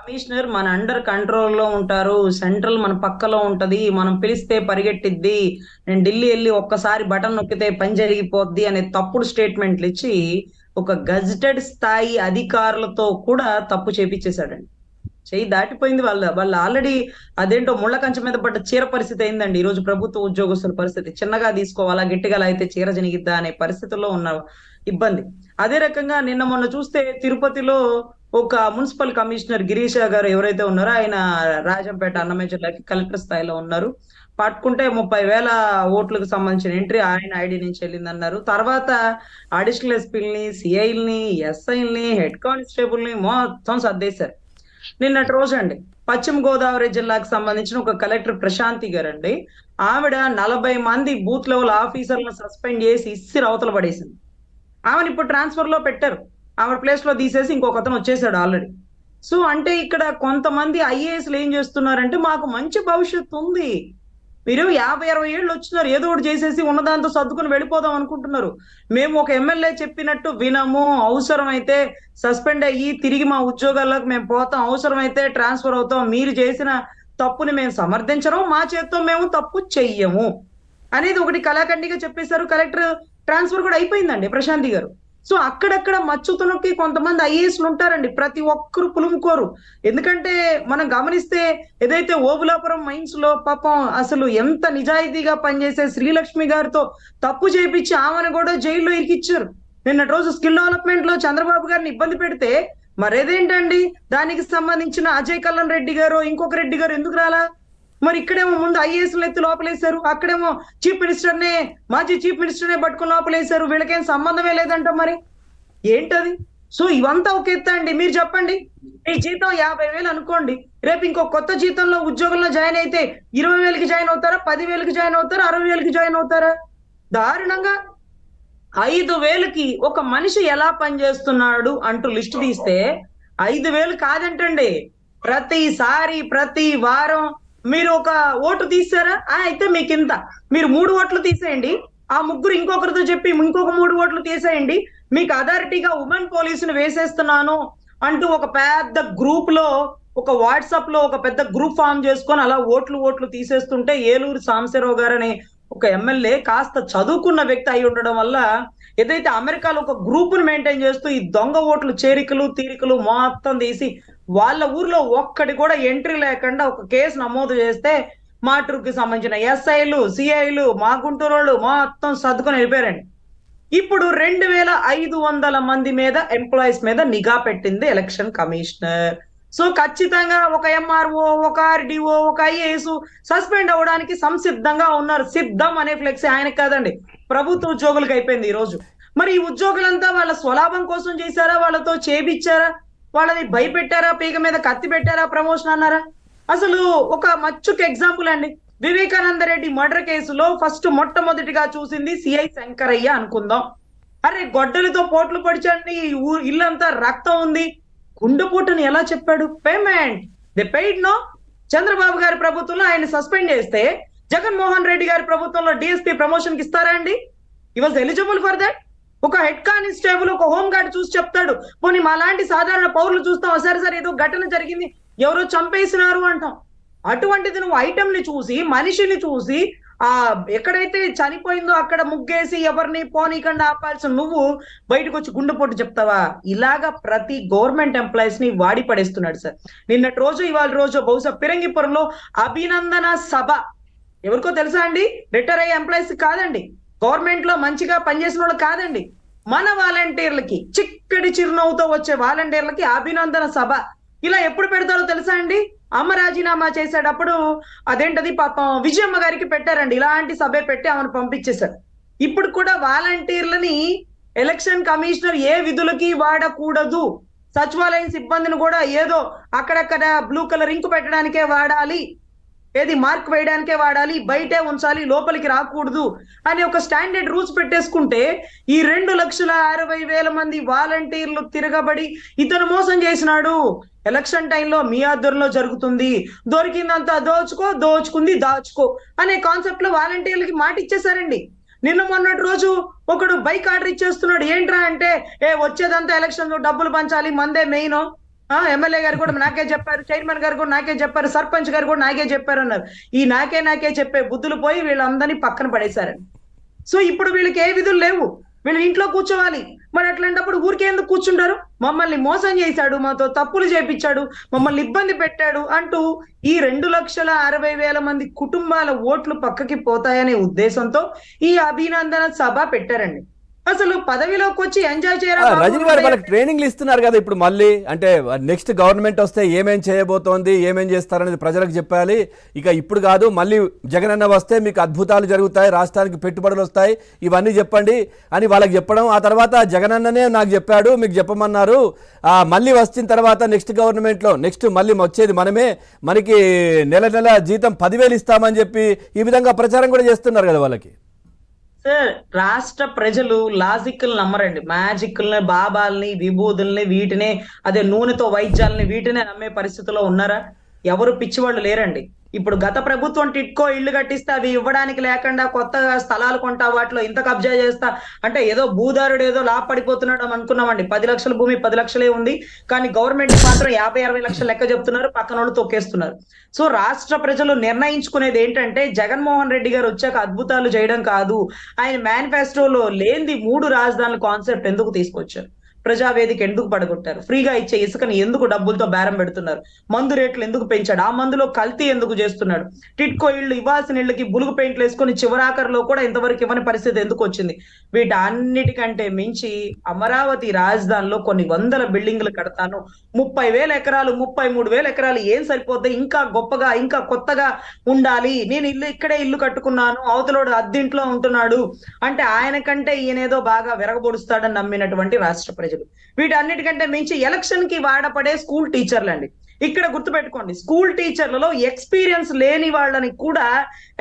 Commissioner మన under కంట్రోల్లో ఉంటారు. సెంట్రల్ మన పక్కలో ఉంటది. మనం పిలిస్తే పరిగెట్టిద్ది. నేను ఢిల్లీ వెళ్ళి ఒక్కసారి బటన్ నొక్కితే పని జరిగిపోద్ది అనే తప్పుడు స్టేట్మెంట్లు ఇచ్చి ఒక గజెటెడ్ స్థాయి అధికారులతో కూడా తప్పు చేపిచ్చేశాడండి. చెయ్యి దాటిపోయింది. వాళ్ళు ఆల్రెడీ అదేంటో ముళ్ళ కంచె మీద పడ్డ చీర పరిస్థితి అయిందండి. ఈ రోజు ప్రభుత్వ ఉద్యోగస్తుల పరిస్థితి చిన్నగా తీసుకోవాలా, గట్టిగా అయితే చీర జనిగిద్దా అనే పరిస్థితుల్లో ఉన్న ఇబ్బంది. అదే రకంగా నిన్న మొన్న చూస్తే తిరుపతిలో ఒక మున్సిపల్ కమిషనర్ గిరీష గారు ఎవరైతే ఉన్నారో ఆయన రాజంపేట అన్నమయ్య కలెక్టర్ స్థాయిలో ఉన్నారు. పట్టుకుంటే 30,000 ఓట్లకు సంబంధించిన ఎంట్రీ ఆయన ఐడి నుంచి వెళ్ళిందన్నారు. తర్వాత అడిషనల్ ఎస్పీలని, సిఐల్ని, ఎస్ఐల్ని, హెడ్ కానిస్టేబుల్ని మొత్తం సర్దేశారు. నిన్నటి రోజు అండి పశ్చిమ గోదావరి జిల్లాకు సంబంధించిన ఒక కలెక్టర్ ప్రశాంతి గారు అండి, ఆవిడ 40 మంది బూత్ లెవెల్ ఆఫీసర్లను సస్పెండ్ చేసి ఇస్సిరి అవతల పడేసింది. ఆమెను ఇప్పుడు ట్రాన్స్ఫర్ లో పెట్టారు. ఆవిడ ప్లేస్ లో తీసేసి ఇంకొక అతను వచ్చేసాడు ఆల్రెడీ. సో అంటే ఇక్కడ కొంతమంది ఐఏఎస్లు ఏం చేస్తున్నారంటే మాకు మంచి భవిష్యత్తు ఉంది, మీరు 50-60 ఏళ్ళు వచ్చినారు, ఏదో ఒకటి చేసేసి ఉన్నదాంతో సర్దుకుని వెళ్ళిపోదాం అనుకుంటున్నారు. మేము ఒక ఎమ్మెల్యే చెప్పినట్టు వినము, అవసరమైతే సస్పెండ్ అయ్యి తిరిగి మా ఉద్యోగాల్లోకి మేము పోతాం, అవసరమైతే ట్రాన్స్ఫర్ అవుతాం, మీరు చేసిన తప్పుని మేము సమర్థించడం, మా చేత్తో మేము తప్పు చెయ్యము అనేది ఒకటి కళాఖండిగా చెప్పేశారు. కలెక్టర్ ట్రాన్స్ఫర్ కూడా అయిపోయిందండి ప్రశాంతి గారు. సో అక్కడక్కడ మచ్చుతునకి కొంతమంది ఐఏఎస్లు ఉంటారండి, ప్రతి ఒక్కరు పులుముకోరు. ఎందుకంటే మనం గమనిస్తే ఏదైతే ఓబులాపురం మైన్స్ లో పాపం అసలు ఎంత నిజాయితీగా పనిచేసే శ్రీలక్ష్మి గారితో తప్పు చేపించి ఆమెను కూడా జైల్లో ఇరికిచ్చారు. నిన్నటి రోజు స్కిల్ డెవలప్మెంట్ లో చంద్రబాబు గారిని ఇబ్బంది పెడితే మరేదేంటండి దానికి సంబంధించిన అజయ్ కల్లన్ రెడ్డి గారు ఇంకొక రెడ్డి గారు ఎందుకు రాలా? మరి ఇక్కడేమో ముందు ఐఏఎస్ ఎత్తి లోపలేశారు, అక్కడేమో చీఫ్ మినిస్టర్ నే మాజీ చీఫ్ మినిస్టర్ నే పట్టుకుని లోపలేశారు. వీళ్ళకేం సంబంధమే లేదంట, మరి ఏంటది? సో ఇవంతా ఒక ఎత్త అండి. మీరు చెప్పండి, మీ జీతం 50,000 అనుకోండి, రేపు ఇంకో కొత్త జీతంలో ఉద్యోగంలో జాయిన్ అయితే 20,000కి జాయిన్ అవుతారా, 10,000కి జాయిన్ అవుతారా, 60,000కి జాయిన్ అవుతారా? దారుణంగా 5,000కి ఒక మనిషి ఎలా పనిచేస్తున్నాడు అంటూ లిస్ట్ తీస్తే 5,000 కాదంటండి. ప్రతిసారి ప్రతి వారం మీరు ఒక ఓటు తీసారా, అయితే మీకు ఇంత, మీరు 3 ఓట్లు తీసేయండి, ఆ ముగ్గురు ఇంకొకరితో చెప్పి ఇంకొక 3 ఓట్లు తీసేయండి, మీకు అథారిటీగా ఉమెన్ పోలీసును వేసేస్తున్నాను అంటూ ఒక పెద్ద గ్రూప్ లో, ఒక వాట్సాప్ లో ఒక పెద్ద గ్రూప్ ఫామ్ చేసుకొని అలా ఓట్లు తీసేస్తుంటే ఏలూరు సాంబశివరావు గారు అనే ఒక ఎమ్మెల్యే కాస్త చదువుకున్న వ్యక్తి అయి ఉండడం వల్ల ఏదైతే అమెరికాలో ఒక గ్రూప్ ను మెయింటైన్ చేస్తూ ఈ దొంగ ఓట్లు చేరికలు తీరికలు మొత్తం తీసి వాళ్ళ ఊర్లో ఒక్కటి కూడా ఎంట్రీ లేకుండా ఒక కేసు నమోదు చేస్తే మాటూరుకి సంబంధించిన ఎస్ఐలు, సిఐలు, మా గుంటూరు మొత్తం సర్దుకొని వెళ్ళిపోయారండి. ఇప్పుడు 2,500 మంది మీద ఎంప్లాయీస్ మీద నిఘా పెట్టింది ఎలక్షన్ కమిషనర్. సో ఖచ్చితంగా ఒక ఎంఆర్ఓ, ఒక ఆర్డిఓ, ఒక ఐఏఎస్ సస్పెండ్ అవ్వడానికి సంసిద్ధంగా ఉన్నారు. సిద్ధం అనే ఫ్లెక్సీ ఆయనకి కాదండి, ప్రభుత్వ ఉద్యోగులకు అయిపోయింది ఈ రోజు. మరి ఈ ఉద్యోగులంతా వాళ్ళ స్వలాభం కోసం చేశారా, వాళ్ళతో చేపిచ్చారా, వాళ్ళని భయపెట్టారా, పీక మీద కత్తి పెట్టారా, ప్రమోషన్ అన్నారా? అసలు ఒక మచ్చుకు ఎగ్జాంపుల్ అండి, వివేకానంద రెడ్డి మర్డర్ కేసులో ఫస్ట్ మొట్టమొదటిగా చూసింది సిఐ శంకరయ్య అనుకుందాం. అరే గొడ్డలితో పోట్లు పడిచండి, ఇల్లంతా రక్తం ఉంది, గుండెపోటుని ఎలా చెప్పాడు? Payment they paid no. Chandrababu గారి ప్రభుత్వంలో ఆయన సస్పెండ్ చేస్తే జగన్మోహన్ రెడ్డి గారి ప్రభుత్వంలో డిఎస్పీ ప్రమోషన్ కి ఇస్తారా అండి? ఈ వాజ్ ఎలిజిబుల్ ఫర్ దట్. ఒక హెడ్ కానిస్టేబుల్, ఒక హోమ్ గార్డ్ చూసి చెప్తాడు, పోనీ మా లాంటి సాధారణ పౌరులు చూస్తాం, సరే ఏదో ఘటన జరిగింది, ఎవరో చంపేసినారు అంటాం. అటువంటిది నువ్వు ఐటమ్ ని చూసి, మనిషిని చూసి, ఆ ఎక్కడైతే చనిపోయిందో అక్కడ ముగ్గేసి ఎవరిని పోనీకుండా ఆపాల్సిన నువ్వు బయటకు వచ్చి గుండెపోటు చెప్తావా? ఇలాగా ప్రతి గవర్నమెంట్ ఎంప్లాయీస్ ని వాడి పడేస్తున్నాడు సార్. నిన్నటి రోజు ఇవాళ రోజు బహుశా పిరంగిపురంలో అభినందన సభ ఎవరికో తెలుసా అండి? రిటైర్ అయ్యే ఎంప్లాయీస్ కాదండి, గవర్నమెంట్ లో మంచిగా పనిచేసిన వాళ్ళు కాదండి, మన వాలంటీర్లకి, చిక్కడి చిరునవ్వుతో వచ్చే వాలంటీర్లకి అభినందన సభ. ఇలా ఎప్పుడు పెడతారో తెలుసా అండి? అమ్మ రాజీనామా చేసేటప్పుడు అదేంటది పాపం విజయమ్మ గారికి పెట్టారండి, ఇలాంటి సభ పెట్టి ఆమెను పంపించేశారు. ఇప్పుడు కూడా వాలంటీర్లని ఎలక్షన్ కమిషనర్ ఏ విధులకి వాడకూడదు, సచివాలయం సిబ్బందిని కూడా ఏదో అక్కడక్కడ బ్లూ కలర్ ఇంకు పెట్టడానికే వాడాలి, ఏది మార్క్ వేయడానికే వాడాలి, బయటే ఉంచాలి, లోపలికి రాకూడదు అని ఒక స్టాండర్డ్ రూల్స్ పెట్టేసుకుంటే ఈ 2,60,000 మంది వాలంటీర్లు తిరగబడి ఇతను మోసం చేసినాడు, ఎలక్షన్ టైంలో మీ ఆధ్వర్యంలో జరుగుతుంది, దొరికిందంతా దోచుకుంది దాచుకో అనే కాన్సెప్ట్ లో వాలంటీర్లకి మాట ఇచ్చేసారండి. నిన్న మొన్నటి రోజు ఒకడు బైక్ ఆర్డర్ ఇచ్చేస్తున్నాడు. ఏంట్రా అంటే, వచ్చేదంతా ఎలక్షన్ డబ్బులు పంచాలి, మందే మెయిన్. ఎమ్మెల్యే గారు కూడా నాకే చెప్పారు, చైర్మన్ గారు కూడా నాకే చెప్పారు, సర్పంచ్ గారు కూడా నాకే చెప్పారు అన్నారు. ఈ నాకే చెప్పే బుద్ధులు పోయి వీళ్ళందరినీ పక్కన పడేశారండి. సో ఇప్పుడు వీళ్ళకి ఏ విధులు లేవు, వీళ్ళు ఇంట్లో కూర్చోవాలి. మరి అట్లాంటప్పుడు ఊరికే ఎందుకు కూర్చుంటారు? మమ్మల్ని మోసం చేశాడు, మాతో తప్పులు చేపించాడు, మమ్మల్ని ఇబ్బంది పెట్టాడు అంటూ ఈ 2,60,000 మంది కుటుంబాల ఓట్లు పక్కకి పోతాయనే ఉద్దేశంతో ఈ అభినందన సభ పెట్టారండి. అసలు పదవిలోకి వచ్చి ఎంజాయ్ చేయరా రజనీ గారు వాళ్ళకి ట్రైనింగ్లు ఇస్తున్నారు కదా ఇప్పుడు మళ్ళీ, అంటే నెక్స్ట్ గవర్నమెంట్ వస్తే ఏమేం చేయబోతోంది, ఏమేం చేస్తారనేది ప్రజలకు చెప్పాలి. ఇక ఇప్పుడు కాదు, మళ్ళీ జగనన్న వస్తే మీకు అద్భుతాలు జరుగుతాయి, రాష్ట్రానికి పెట్టుబడులు వస్తాయి, ఇవన్నీ చెప్పండి అని వాళ్ళకి చెప్పడం. ఆ తర్వాత జగనన్ననే నాకు చెప్పాడు, మీకు చెప్పమన్నారు, మళ్ళీ వచ్చిన తర్వాత నెక్స్ట్ గవర్నమెంట్లో నెక్స్ట్ మళ్ళీ వచ్చేది మనమే, మనకి నెల నెల జీతం 10,000 ఇస్తామని చెప్పి ఈ విధంగా ప్రచారం కూడా చేస్తున్నారు కదా వాళ్ళకి. సార్, రాష్ట్ర ప్రజలు లాజిక్లు నమ్మరండి. మ్యాజిక్ల్ని, బాబాల్ని, విభూదుల్ని, వీటినే అదే నూనెతో వైద్యాలని వీటినే నమ్మే పరిస్థితిలో ఉన్నారా? ఎవరు పిచ్చివాళ్ళు లేరండి. ఇప్పుడు గత ప్రభుత్వం టిట్కో ఇళ్లు కట్టిస్తే అవి ఇవ్వడానికి లేకుండా కొత్తగా స్థలాలు కొంటా, వాటిలో ఇంత కబ్జా చేస్తా అంటే ఏదో భూదారుడు ఏదో లాభపడిపోతున్నాడు అని అనుకున్నామండి. 10 లక్షల భూమి 10 లక్షలే ఉంది, కానీ గవర్నమెంట్ మాత్రం 50-60 లక్షలు లెక్క చెప్తున్నారు, పక్కన వాళ్ళు తొక్కేస్తున్నారు. సో రాష్ట్ర ప్రజలు నిర్ణయించుకునేది ఏంటంటే జగన్మోహన్ రెడ్డి గారు వచ్చాక అద్భుతాలు చేయడం కాదు, ఆయన మేనిఫెస్టోలో లేనిది 3 రాజధానుల కాన్సెప్ట్ ఎందుకు తీసుకొచ్చారు? ప్రజావేదిక ఎందుకు పడగొట్టారు? ఫ్రీగా ఇచ్చే ఇసుకని ఎందుకు డబ్బులతో బేరం పెడుతున్నారు? మందు రేట్లు ఎందుకు పెంచాడు? ఆ మందులో కల్తీ ఎందుకు చేస్తున్నాడు? టిట్కో ఇళ్లు, ఇవ్వాల్సిన ఇళ్ళకి బులుగు పెయింట్లు వేసుకొని చివరాఖరిలో కూడా ఇంతవరకు ఇవ్వని పరిస్థితి ఎందుకు వచ్చింది? వీటన్నిటికంటే మించి అమరావతి రాజధానిలో కొన్ని వందల బిల్డింగ్లు కడతాను, 30,000 ఎకరాలు 33,000 ఎకరాలు ఏం సరిపోద్ది, ఇంకా గొప్పగా ఇంకా కొత్తగా ఉండాలి, నేను ఇక్కడే ఇల్లు కట్టుకున్నాను, అవతలోడు అద్దింట్లో ఉంటున్నాడు అంటే ఆయన కంటే ఈయనేదో బాగా విరగబొడుస్తాడని నమ్మినటువంటి రాష్ట్ర ప్రజలు. వీటన్నిటికంటే మించి ఎలక్షన్ కి వాడపడే స్కూల్ టీచర్లు అండి. ఇక్కడ గుర్తుపెట్టుకోండి, స్కూల్ టీచర్లలో ఎక్స్పీరియన్స్ లేని వాళ్ళని కూడా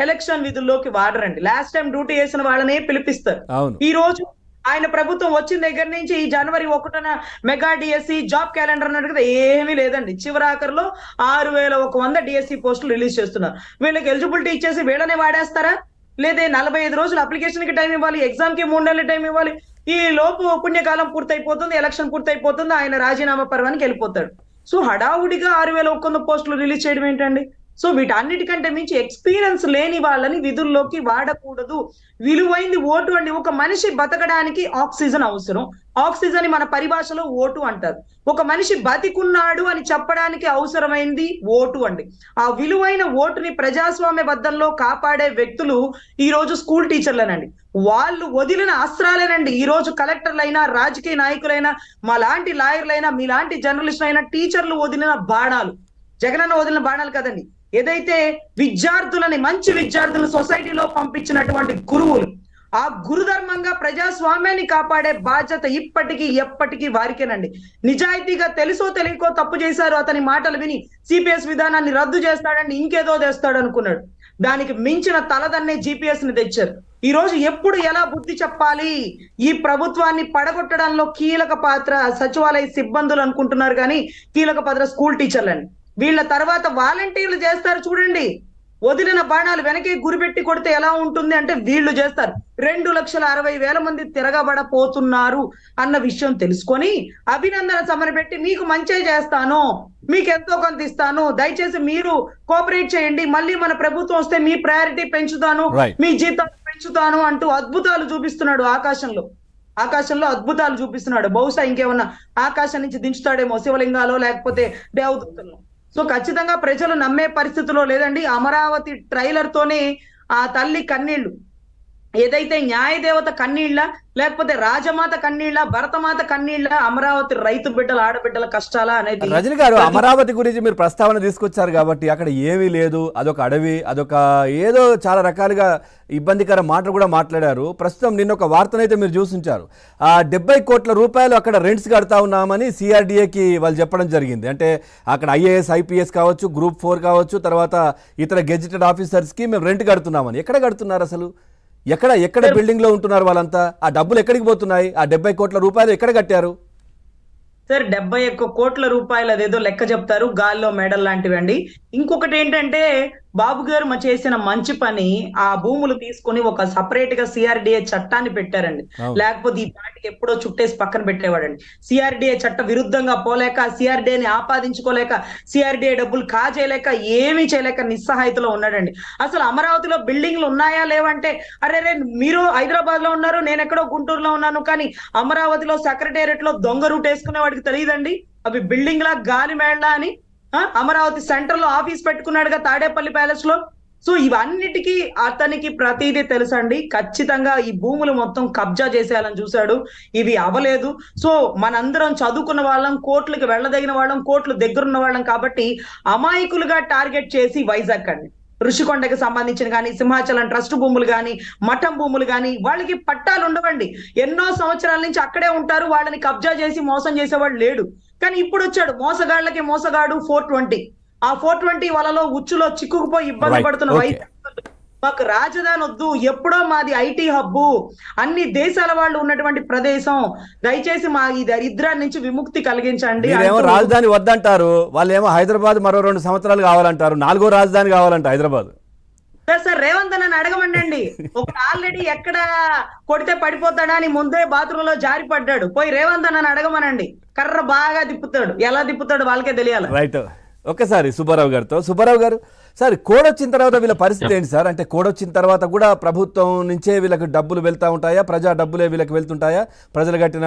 ఎలక్షన్ విధుల్లోకి వాడరండి. లాస్ట్ టైం డ్యూటీ చేసిన వాళ్ళనే పిలిపిస్తారు. ఈ రోజు ఆయన ప్రభుత్వం వచ్చిన దగ్గర నుంచి ఈ జనవరి 1న మెగా డిఎస్సి జాబ్ క్యాలెండర్ అన్నట్టుగా ఏమీ లేదండి. చివరాఖరిలో 6,100 డిఎస్సి పోస్టులు రిలీజ్ చేస్తున్నారు. వీళ్ళకి ఎలిజిబిలిటీ ఇచ్చేసి వీళ్ళనే వాడేస్తారా? లేదే 45 రోజులు అప్లికేషన్ కి టైం ఇవ్వాలి, ఎగ్జామ్ కి 3 నెలల టైం ఇవ్వాలి. ఈ లోపు పుణ్యకాలం పూర్తయిపోతుంది, ఎలక్షన్ పూర్తయిపోతుంది, ఆయన రాజీనామా పర్వానికి వెళ్ళిపోతాడు. సో హడావుడిగా 6,100 పోస్టులు రిలీజ్ చేయడం ఏంటండి? సో వీటన్నిటికంటే మించి ఎక్స్పీరియన్స్ లేని వాళ్ళని విధుల్లోకి వాడకూడదు. విలువైంది ఓటు అండి. ఒక మనిషి బతకడానికి ఆక్సిజన్ అవసరం. ఆక్సిజన్ మన పరిభాషలో ఓటు అంటారు. ఒక మనిషి బతికున్నాడు అని చెప్పడానికి అవసరమైంది ఓటు అండి. ఆ విలువైన ఓటుని ప్రజాస్వామ్యబద్ధంలో కాపాడే వ్యక్తులు ఈ రోజు స్కూల్ టీచర్లేనండి. వాళ్ళు వదిలిన అస్త్రాలేనండి ఈ రోజు కలెక్టర్లైనా, రాజకీయ నాయకులైనా, మా లాంటి లాయర్లైనా, మీలాంటి జర్నలిస్టులు అయినా, టీచర్లు వదిలిన బాణాలు. జగనన్న వదిలిన బాణాలు కదండి. ఏదైతే విద్యార్థులని, మంచి విద్యార్థులు సొసైటీలో పంపించినటువంటి గురువులు, ఆ గురుధర్మంగా ప్రజాస్వామ్యాన్ని కాపాడే బాధ్యత ఇప్పటికీ ఎప్పటికీ వారికేనండి. నిజాయితీగా తెలుసో తెలియకో తప్పు చేశారు, అతని మాటలు విని సిపిఎస్ విధానాన్ని రద్దు చేస్తాడని ఇంకేదో తెస్తాడు అనుకున్నాడు. దానికి మించిన తలదన్నే జిపిఎస్ ని తెచ్చారు. ఈ రోజు ఎప్పుడు ఎలా బుద్ధి చెప్పాలి? ఈ ప్రభుత్వాన్ని పడగొట్టడంలో కీలక పాత్ర సచివాలయ సిబ్బందులు అనుకుంటున్నారు, కానీ కీలక పాత్ర స్కూల్ టీచర్లని. వీళ్ళ తర్వాత వాలంటీర్లు చేస్తారు చూడండి. వదిలిన బాణాలు వెనకే గురిపెట్టి కొడితే ఎలా ఉంటుంది అంటే వీళ్ళు చేస్తారు. 2,60,000 మంది తిరగబడపోతున్నారు అన్న విషయం తెలుసుకొని అభినందన సభను పెట్టి మీకు మంచే చేస్తాను, మీకు ఎంతో కొంత ఇస్తాను, దయచేసి మీరు కోఆపరేట్ చేయండి, మళ్ళీ మన ప్రభుత్వం వస్తే మీ ప్రయారిటీ పెంచుతాను, మీ జీతాలు పెంచుతాను అంటూ అద్భుతాలు చూపిస్తున్నాడు. ఆకాశంలో అద్భుతాలు చూపిస్తున్నాడు. బహుశా ఇంకేమన్నా ఆకాశం నుంచి దించుతాడేమో, శివలింగాలో లేకపోతే దేవదూతల్లో. సో ఖచ్చితంగా ప్రజలు నమ్మే పరిస్థితిలో లేదండి. అమరావతి ట్రైలర్ తోనే ఆ తల్లి కన్నీళ్లు, ఏదైతే న్యాయదేవత కన్నీళ్ళ, లేకపోతే రాజమాత కన్నీళ్ళ, భరతమాత కన్నీళ్ళ, అమరావతి రైతు బిడ్డల, ఆడబిడ్డల కష్టాలా అనేది. రజనీ గారు, అమరావతి గురించి మీరు ప్రస్తావన తీసుకొచ్చారు కాబట్టి అక్కడ ఏమీ లేదు, అదొక అడవి, అదొక ఏదో చాలా రకాలుగా ఇబ్బందికర మాటలు కూడా మాట్లాడారు. ప్రస్తుతం నిన్న ఒక వార్తనైతే మీరు చూసించారు, 70 కోట్ల రూపాయలు అక్కడ రెంట్స్ కడతా ఉన్నామని సిఆర్డీఏకి వాళ్ళు చెప్పడం జరిగింది. అంటే అక్కడ ఐఏఎస్, ఐపీఎస్ కావచ్చు, గ్రూప్ 4 కావచ్చు, తర్వాత ఇతర గెజిటెడ్ ఆఫీసర్స్కి మేము రెంట్ కడుతున్నామని. ఎక్కడ కడుతున్నారు అసలు? ఎక్కడ బిల్డింగ్ లో ఉంటున్నారు వాళ్ళంతా? ఆ డబ్బులు ఎక్కడికి పోతున్నాయి? ఆ 70 కోట్ల రూపాయలు ఎక్కడ కట్టారు? సార్, 71 కోట్ల రూపాయలు అదేదో లెక్క చెప్తారు, గాల్లో మెడల్ లాంటివి అండి. ఇంకొకటి ఏంటంటే బాబు గారు చేసిన మంచి పని ఆ భూములు తీసుకుని ఒక సపరేట్ గా సిఆర్డిఏ చట్టాన్ని పెట్టారండి. అవును. లేకపోతే ఈ పాటికి ఎప్పుడో చుట్టేసి పక్కన పెట్టేవాడండి. సిఆర్డిఏ చట్ట విరుద్ధంగా పోలేక, సిఆర్డిఏని ఆపాదించుకోలేక, సిఆర్డిఏ డబ్బులు కాజేయలేక, ఏమీ చేయలేక నిస్సహాయతలో ఉన్నాడండి. అసలు అమరావతిలో బిల్డింగ్లు ఉన్నాయా లేవంటే, అరే రే మీరు హైదరాబాద్ లో ఉన్నారు, నేను ఎక్కడో గుంటూరులో ఉన్నాను, కానీ అమరావతిలో సెక్రటేరియట్ లో దొంగ రూట్ వేసుకునే వాడికి తెలియదండి అవి బిల్డింగ్ లా గాలి మేళ అని. అమరావతి సెంటర్ లో ఆఫీస్ పెట్టుకున్నాడుగా తాడేపల్లి ప్యాలెస్ లో. సో ఇవన్నిటికీ అతనికి ప్రతిదీ తెలుసండి. ఖచ్చితంగా ఈ భూములు మొత్తం కబ్జా చేసేయాలని చూశాడు. ఇవి అవలేదు. సో మనందరం చదువుకున్న వాళ్ళం, కోట్లకి వెళ్ళదగిన వాళ్ళం, కోట్లు దగ్గరున్న వాళ్ళం కాబట్టి అమాయకులుగా టార్గెట్ చేసి వైజాగ్ అండి, ఋషికొండకి సంబంధించిన కానీ, సింహాచలం ట్రస్ట్ భూములు కానీ, మఠం భూములు కానీ, వాళ్ళకి పట్టాలు ఉండవండి. ఎన్నో సంవత్సరాల నుంచి అక్కడే ఉంటారు. వాళ్ళని కబ్జా చేసి మోసం చేసేవాడు లేడు. కానీ ఇప్పుడు వచ్చాడు మోసగాళ్ళకి మోసగాడు 420. ఆ 420 వలలో ఉచ్చులో చిక్కుకుపోయి ఇబ్బంది Right. పడుతున్న Okay. వైద్య మాకు రాజధాని వద్దు, ఎప్పుడో మాది ఐటీ హబ్బు, అన్ని దేశాల వాళ్ళు ఉన్నటువంటి ప్రదేశం, దయచేసి మా ఈ దరిద్రాన్ని నుంచి విముక్తి కలిగించండి మీరేమో అంటూ రాజధాని వద్దంటారు, వాళ్ళేమో హైదరాబాద్ మరో 2 సంవత్సరాలు కావాలంటారు, 4వ రాజధాని కావాలంట హైదరాబాద్. సార్ రేవంత్ అన్నని అడగమండి. ఒక ఆల్రెడీ ఎక్కడ కొడితే పడిపోతాడా అని ముందే బాత్రూమ్ లో జారి పడ్డాడు. పోయి రేవంత్ అన్నని అడగమనండి. కర్ర బాగా తిప్పుతాడు. ఎలా తిప్పుతాడు వాళ్ళకే తెలియాలి. రైట్. ఒక్కసారి సుబ్బారావు గారితో. సుబ్బారావు గారు, సార్ కోడ్ వచ్చిన తర్వాత వీళ్ళ పరిస్థితి ఏంటి సార్? అంటే కోడ్ వచ్చిన తర్వాత కూడా ప్రభుత్వం నుంచే వీళ్ళకి డబ్బులు వెళ్తా ఉంటాయా? ప్రజా డబ్బులే వీళ్ళకి వెళ్తుంటాయా? ప్రజలు కట్టిన